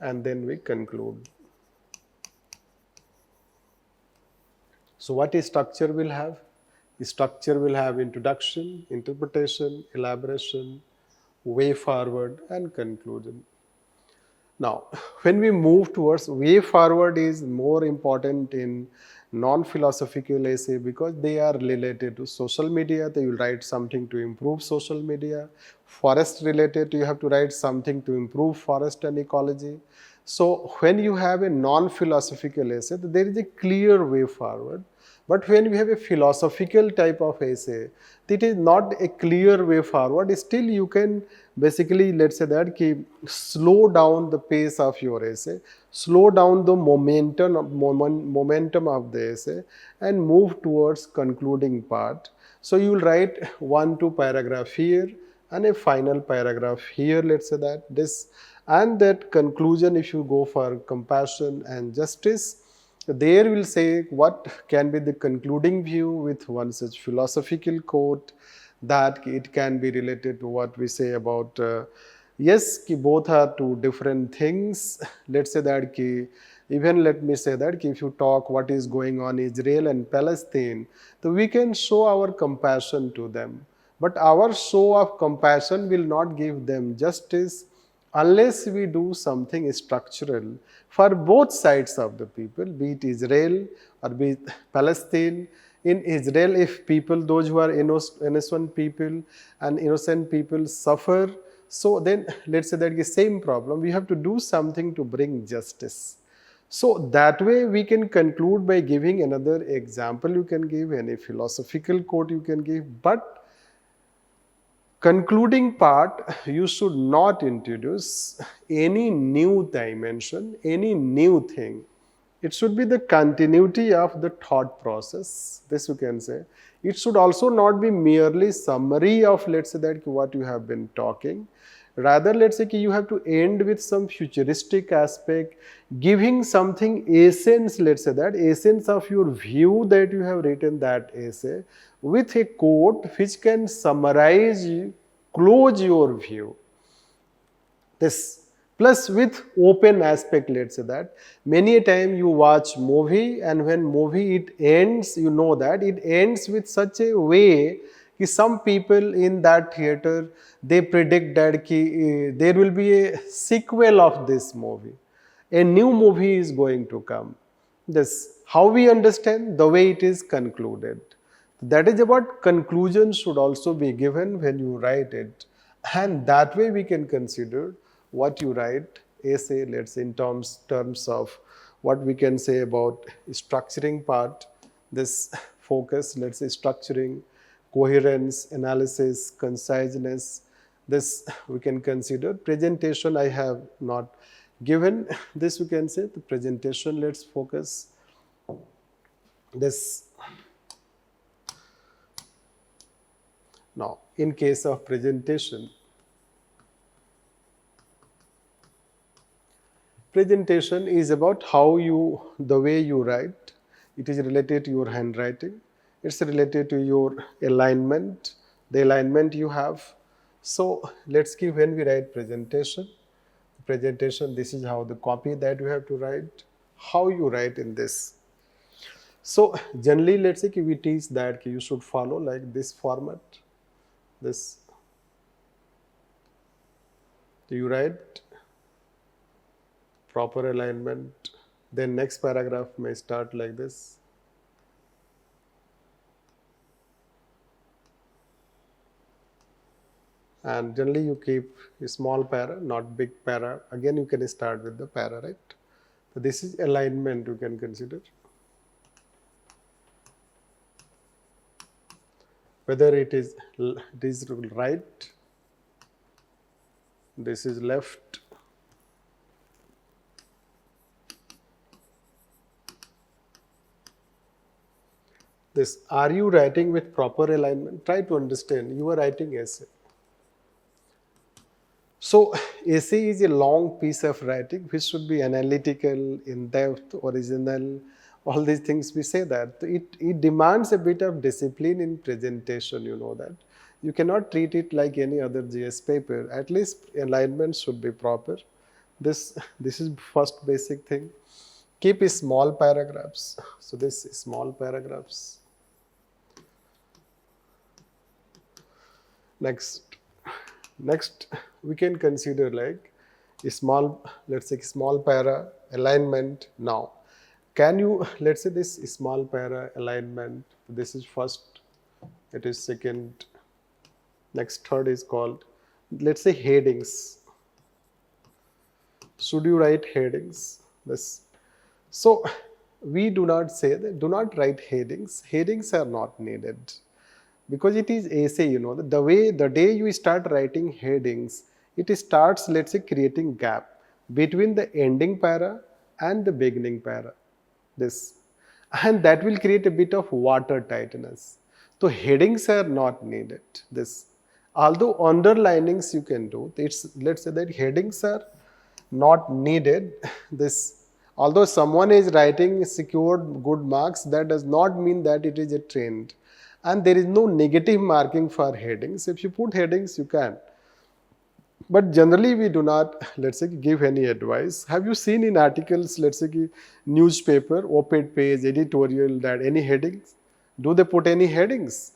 And then we conclude. So what is structure will have? The structure will have introduction, interpretation, elaboration, way forward, and conclusion. Now, when we move towards way forward is more important in non-philosophical essay because they are related to social media. They will write something to improve social media. Forest related, you have to write something to improve forest and ecology. So when you have a non-philosophical essay, there is a clear way forward. But when we have a philosophical type of essay, it is not a clear way forward. Still, you can basically, let's say that, slow down the pace of your essay, slow down the momentum of the essay, and move towards concluding part. So you will write 1-2 paragraph here and a final paragraph here, let's say that this, and that conclusion, if you go for compassion and justice, there will say what can be the concluding view with one such philosophical quote that it can be related to what we say about yes, both are two different things. Let's say that even let me say that if you talk what is going on Israel and Palestine, so we can show our compassion to them. But our show of compassion will not give them justice unless we do something structural for both sides of the people, be it Israel or be it Palestine. In Israel, if people, those who are innocent people and innocent people suffer, so then let's say that the same problem, we have to do something to bring justice. So that way we can conclude by giving another example you can give, any philosophical quote you can give, but concluding part, you should not introduce any new dimension, any new thing. It should be the continuity of the thought process, this you can say. It should also not be merely summary of, let's say that what you have been talking. Rather, let's say you have to end with some futuristic aspect, giving something essence, let's say that essence of your view that you have written that essay with a quote which can summarize, close your view. This plus with open aspect, let's say that many a time you watch movie and when movie it ends, you know that it ends with such a way that some people in that theater, they predict that there will be a sequel of this movie, a new movie is going to come. This how we understand the way it is concluded. That is about conclusion should also be given when you write it, and that way we can consider what you write essay, let's say in terms of what we can say about structuring part this focus, let's say structuring, coherence, analysis, conciseness. This we can consider. Presentation I have not given. This we can say the presentation. Let's focus this. Now, in case of presentation, presentation is about how you, the way you write. It is related to your handwriting. It's related to your alignment, the alignment you have. So let's give, when we write presentation, this is how the copy that you have to write, how you write in this. So generally, let's say we teach that you should follow like this format. This, you write proper alignment. Then next paragraph may start like this. And generally you keep a small para, not big para. Again, you can start with the para, right? So this is alignment you can consider. Whether it is right, this is left. This, are you writing with proper alignment? Try to understand, you are writing essay. So essay is a long piece of writing which should be analytical, in-depth, original, all these things we say that. It demands a bit of discipline in presentation, you know that. You cannot treat it like any other GS paper. At least alignment should be proper. This is first basic thing. Keep small paragraphs. So this small paragraphs. Next, we can consider like a small, let's say small para alignment. Now, can you, let's say this small para alignment, this is first, it is second, next third is called, let's say headings. Should you write headings? This. So we do not say that, do not write headings. Headings are not needed. Because it is essay, you know, the day you start writing headings, it starts, let's say, creating gap between the ending para and the beginning para. This. And that will create a bit of water tightness. So headings are not needed. This. Although underlinings you can do, let's say that headings are not needed. This. Although someone is writing secured good marks, that does not mean that it is a trend. And there is no negative marking for headings. If you put headings, you can. But generally, we do not, let's say, give any advice. Have you seen in articles, let's say, newspaper, op-ed page, editorial, that any headings? Do they put any headings?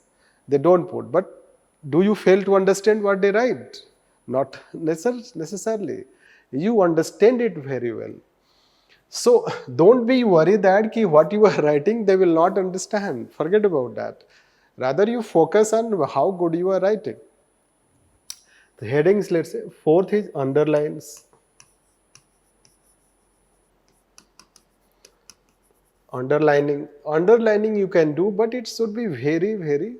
They don't put. But do you fail to understand what they write? Not necessarily. You understand it very well. So don't be worried that what you are writing, they will not understand. Forget about that. Rather, you focus on how good you are writing. The headings, let's say, fourth is underlines. Underlining you can do, but it should be very, very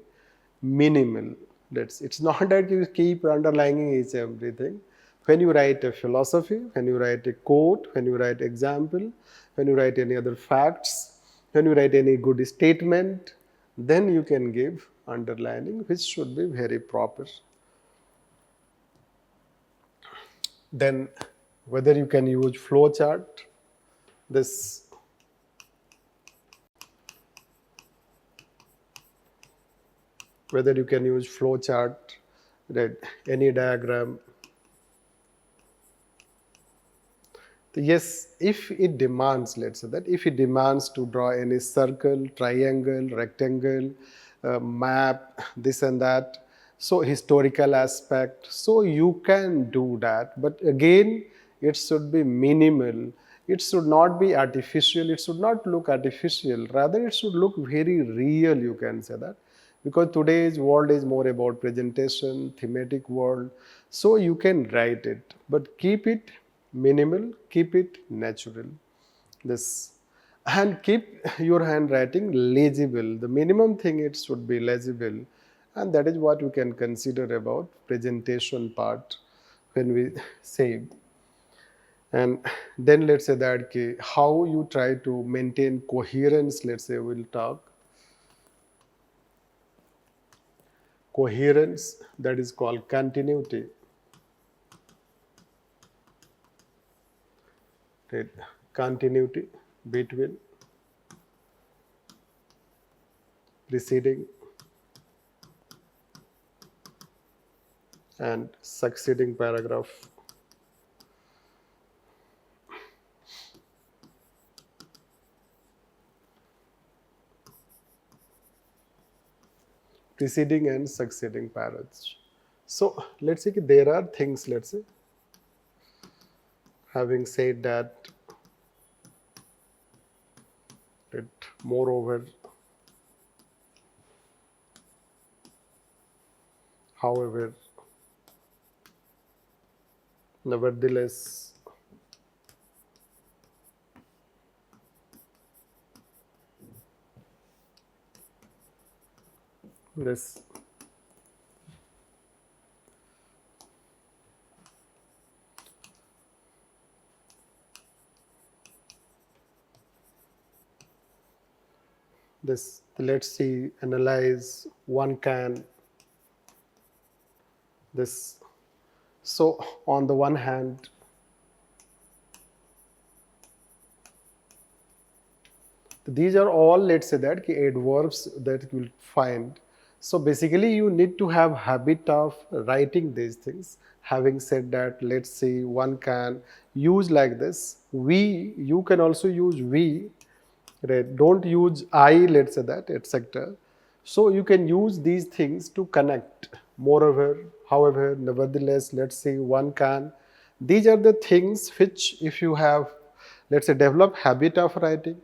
minimal. It's not that you keep underlining each everything. When you write a philosophy, when you write a quote, when you write example, when you write any other facts, when you write any good statement, then you can give underlining, which should be very proper. Then whether you can use flow chart, this whether you can use flow chart, right, any diagram. Yes, if it demands, let's say that, if it demands to draw any circle, triangle, rectangle, map, this and that, so historical aspect, so you can do that. But again, it should be minimal. It should not be artificial. It should not look artificial. Rather, it should look very real, you can say that. Because today's world is more about presentation, thematic world. So you can write it, but keep it minimal, keep it natural. This. And keep your handwriting legible. The minimum thing it should be legible, and that is what you can consider about presentation part when we say. And then let's say that how you try to maintain coherence. Let's say we'll talk coherence, that is called continuity. Right? Continuity between preceding and succeeding paragraph. Preceding and succeeding paragraphs. So let's say there are things, let's say, having said that, moreover, however, nevertheless, this, let's see, analyze, one can, this. So on the one hand, these are all, let's say that adverbs that you will find. So basically you need to have habit of writing these things. Having said that, let's see, one can use like this, we, you can also use we, right? Don't use I, let's say that, etc. So you can use these things to connect. Moreover, however, nevertheless, let's say, one can. These are the things which, if you have, let's say, develop habit of writing,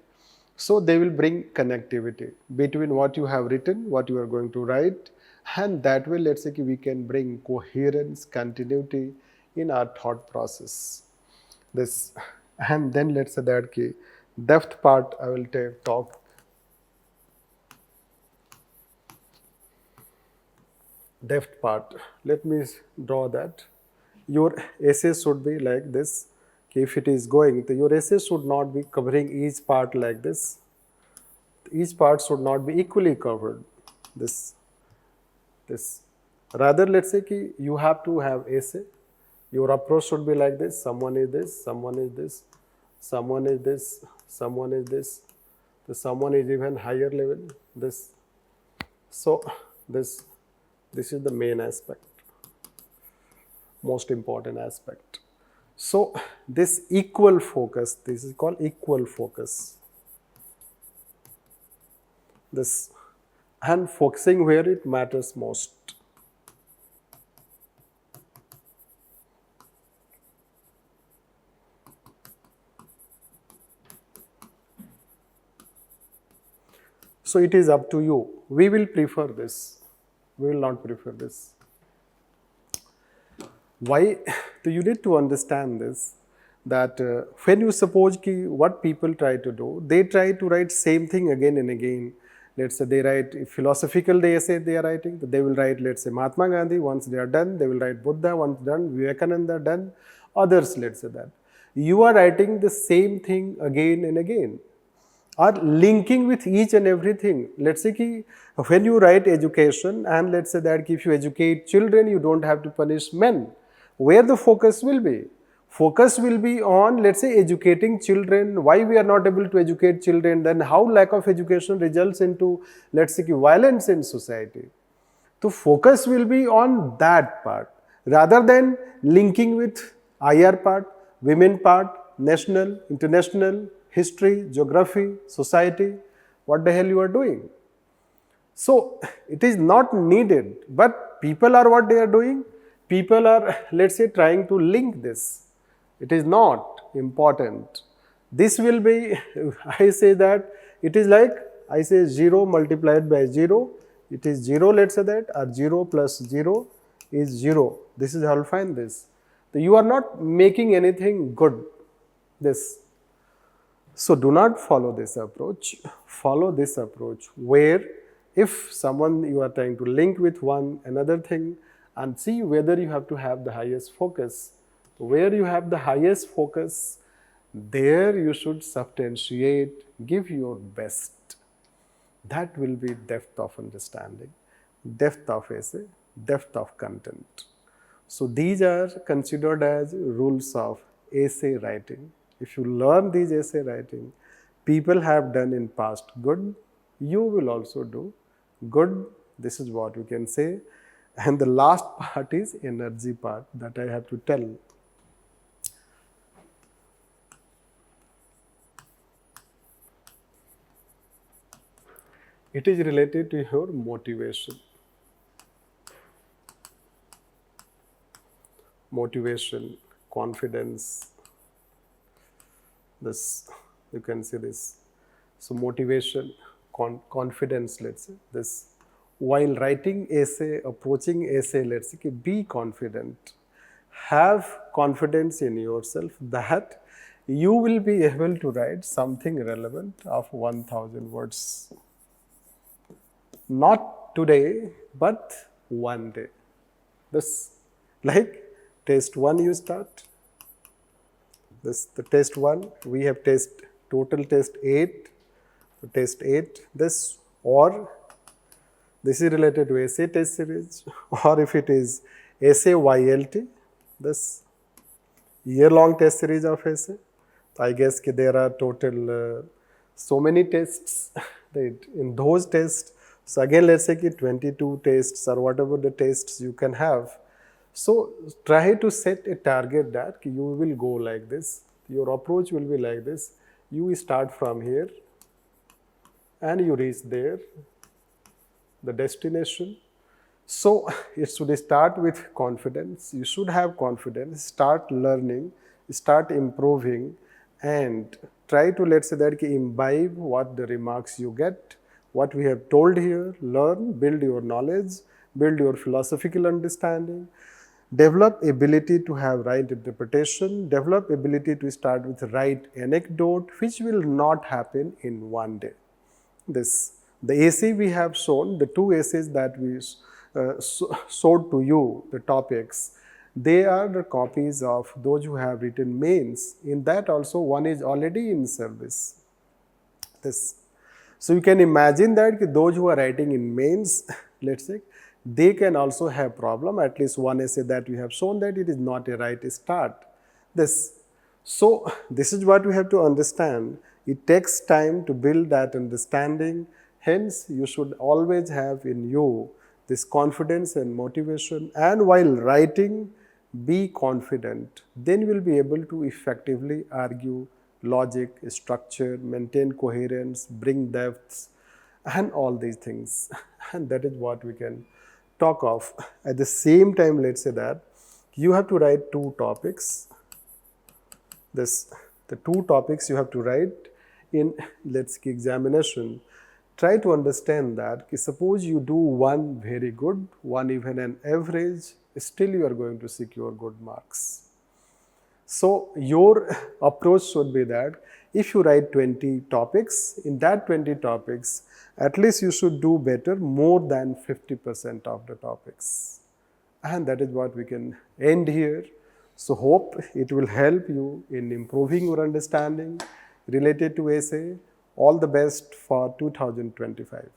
so they will bring connectivity between what you have written, what you are going to write, and that way, let's say, we can bring coherence, continuity in our thought process. This, and then let's say that depth part I will talk. Depth part. Let me draw that. Your essay should be like this. If it is going, your essay should not be covering each part like this. Each part should not be equally covered. This. Rather, let's say you have to have essay. Your approach should be like this. Someone is this, someone is this, someone is this, someone is this. The someone is even higher level. This. So this is the main aspect, most important aspect. So this equal focus, this is called equal focus. This, and focusing where it matters most. So it is up to you. We will prefer this. We will not prefer this. Why? So you need to understand this, that when you suppose what people try to do, they try to write same thing again and again. Let's say they write philosophical, they say they are writing, they will write, let's say, Mahatma Gandhi, once they are done, they will write Buddha, once done, Vivekananda done, others, let's say that. You are writing the same thing again and again, or linking with each and everything. Let's say when you write education, and let's say that if you educate children, you don't have to punish men. Where the focus will be? Focus will be on, let's say, educating children. Why we are not able to educate children? Then how lack of education results into, let's say, violence in society. So focus will be on that part rather than linking with IR part, women part, national, international, history, geography, society. What the hell you are doing? So it is not needed, but people are what they are doing. People are, let's say, trying to link this. It is not important. This will be, I say that it is like, I say 0 multiplied by 0. It is 0, let's say that, or 0 plus 0 is 0. This is how I'll find this. So you are not making anything good. This. So do not follow this approach. Follow this approach where if someone you are trying to link with one another thing and see whether you have to have the highest focus. Where you have the highest focus, there you should substantiate, give your best. That will be depth of understanding, depth of essay, depth of content. So these are considered as rules of essay writing. If you learn these essay writing, people have done in past good, you will also do good. This is what we can say. And the last part is energy part that I have to tell. It is related to your motivation. Motivation, confidence, this, you can see this. So motivation, confidence, let's say, this. While writing essay, approaching essay, let's say, be confident. Have confidence in yourself that you will be able to write something relevant of 1000 words. Not today, but one day. This, like test 1 you start. This the test 1, we have total test 8, test 8, this, or this is related to essay test series, or if it is essay YLT, this year-long test series of essay. I guess there are total so many tests right, in those tests. So again, let's say 22 tests or whatever the tests you can have. So try to set a target that you will go like this. Your approach will be like this. You start from here and you reach there, the destination. So it should start with confidence. You should have confidence, start learning, start improving, and try to, let's say, that imbibe what the remarks you get, what we have told here, learn, build your knowledge, build your philosophical understanding, develop ability to have right interpretation, develop ability to start with right anecdote, which will not happen in one day. The essay we have shown, the 2 essays that we showed to you, the topics, they are the copies of those who have written mains. In that also, one is already in service. So you can imagine that those who are writing in mains, let's say, they can also have problem. At least one essay that we have shown that it is not a right start. So this is what we have to understand. It takes time to build that understanding. Hence, you should always have in you this confidence and motivation. And while writing, be confident. Then you will be able to effectively argue logic, structure, maintain coherence, bring depths, and all these things. And that is what we can talk of. At the same time, let's say that you have to write 2 topics. The 2 topics you have to write in, let's say, examination. Try to understand that suppose you do one very good, one even an average, still you are going to secure good marks. So your approach should be that if you write 20 topics, in that 20 topics, at least you should do better more than 50% of the topics. And that is what we can end here. So hope it will help you in improving your understanding related to essay. All the best for 2025.